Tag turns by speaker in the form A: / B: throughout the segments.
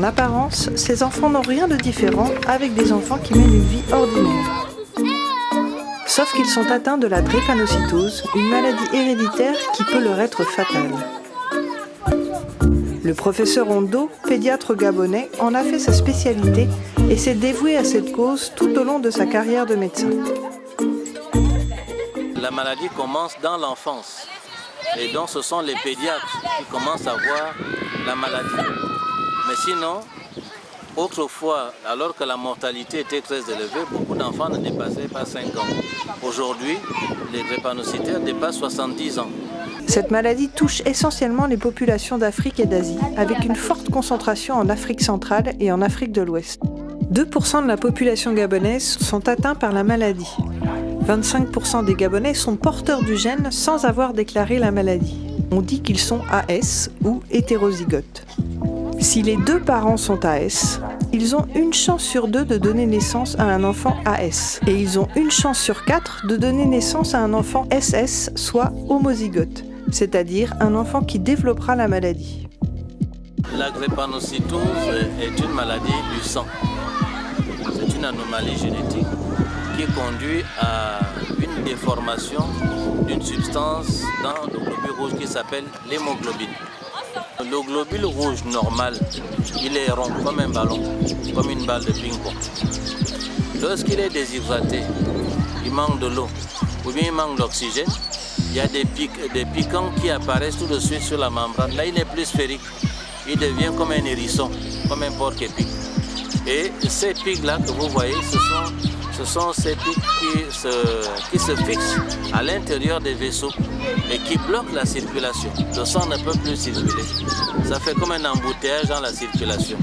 A: apparence, ces enfants n'ont rien de différent avec des enfants qui mènent une vie ordinaire. Sauf qu'ils sont atteints de la drépanocytose, une maladie héréditaire qui peut leur être fatale. Le professeur Ondo, pédiatre gabonais, en a fait sa spécialité et s'est dévoué à cette cause tout au long de sa carrière de médecin.
B: La maladie commence dans l'enfance et donc ce sont les pédiatres qui commencent à voir la maladie. Mais sinon, autrefois, alors que la mortalité était très élevée, beaucoup d'enfants ne dépassaient pas 5 ans. Aujourd'hui, les drépanocytaires dépassent 70 ans.
A: Cette maladie touche essentiellement les populations d'Afrique et d'Asie, avec une forte concentration en Afrique centrale et en Afrique de l'Ouest. 2% de la population gabonaise sont atteints par la maladie. 25% des Gabonais sont porteurs du gène sans avoir déclaré la maladie. On dit qu'ils sont AS ou hétérozygotes. Si les 2 parents sont AS, ils ont une chance sur 2 de donner naissance à un enfant AS. Et ils ont une chance sur 4 de donner naissance à un enfant SS, soit homozygote, c'est-à-dire un enfant qui développera la maladie.
B: La drépanocytose est une maladie du sang. C'est une anomalie génétique qui conduit à une déformation d'une substance dans le globule rouge qui s'appelle l'hémoglobine. Le globule rouge normal, il est rond comme un ballon, comme une balle de ping-pong. Lorsqu'il est déshydraté, il manque de l'eau ou bien il manque d'oxygène, il y a des piquants qui apparaissent tout de suite sur la membrane. Là, il n'est plus sphérique, il devient comme un hérisson, comme un porc-épic. Et ces pics-là que vous voyez, ce sont ces pics qui se fixent à l'intérieur des vaisseaux et qui bloquent la circulation. Le sang ne peut plus circuler. Ça fait comme un embouteillage dans la circulation.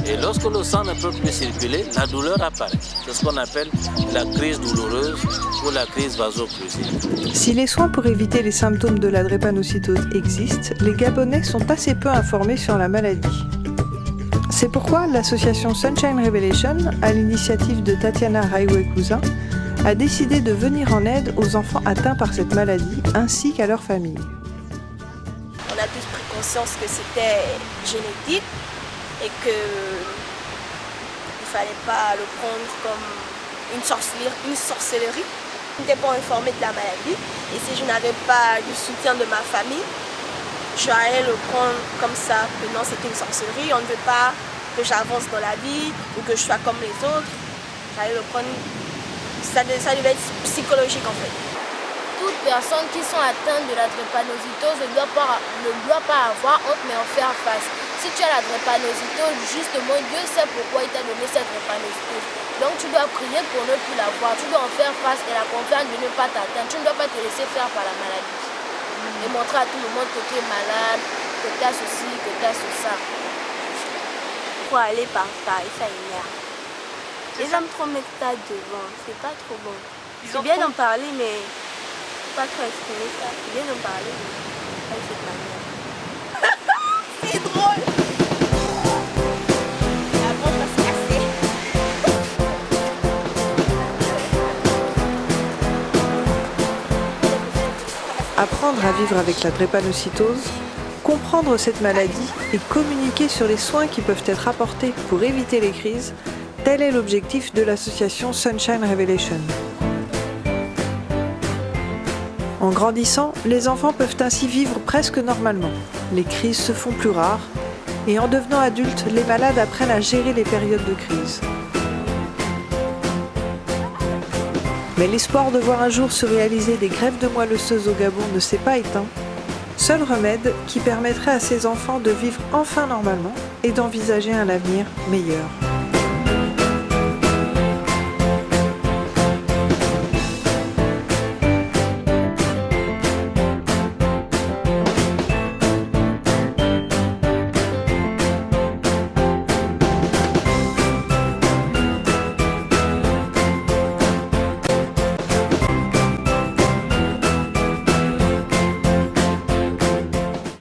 B: Et lorsque le sang ne peut plus circuler, la douleur apparaît. C'est ce qu'on appelle la crise douloureuse ou la crise vaso-occlusive.
A: Si les soins pour éviter les symptômes de la drépanocytose existent, les Gabonais sont assez peu informés sur la maladie. C'est pourquoi l'association Sunshine Revelation, à l'initiative de Tatiana Raiwekusa, a décidé de venir en aide aux enfants atteints par cette maladie ainsi qu'à leurs familles.
C: On a tous pris conscience que c'était génétique et qu'il ne fallait pas le prendre comme une sorcellerie. Je n'étais pas informée de la maladie et si je n'avais pas du soutien de ma famille, je allais le prendre comme ça, que non, c'était une sorcellerie, on ne veut pas que j'avance dans la vie ou que je sois comme les autres. J'allais le prendre, ça devait être psychologique en fait.
D: Toute personne qui sont atteintes de la drépanocytose ne doit pas avoir honte mais en faire face. Si tu as la drépanocytose, justement, Dieu sait pourquoi il t'a donné cette drépanocytose. Donc tu dois prier pour ne plus l'avoir, tu dois en faire face et la confiance de ne pas t'atteindre. Tu ne dois pas te laisser faire par la maladie. Et montrer à tout le monde que tu es malade, que tu as ceci, que tu as ça.
C: Pour aller par ça, et ça énerve. Les hommes trop mettre ça devant, c'est pas trop bon. C'est bien d'en parler, mais pas trop exprimer ça. C'est bien d'en parler, mais pas de cette manière. C'est drôle! La porte va se casser.
A: Apprendre à vivre avec la drépanocytose, comprendre cette maladie et communiquer sur les soins qui peuvent être apportés pour éviter les crises, tel est l'objectif de l'association Sunshine Revelation. En grandissant, les enfants peuvent ainsi vivre presque normalement. Les crises se font plus rares et en devenant adultes, les malades apprennent à gérer les périodes de crise. Mais l'espoir de voir un jour se réaliser des greffes de moelle osseuse au Gabon ne s'est pas éteint. Seul remède qui permettrait à ces enfants de vivre enfin normalement et d'envisager un avenir meilleur.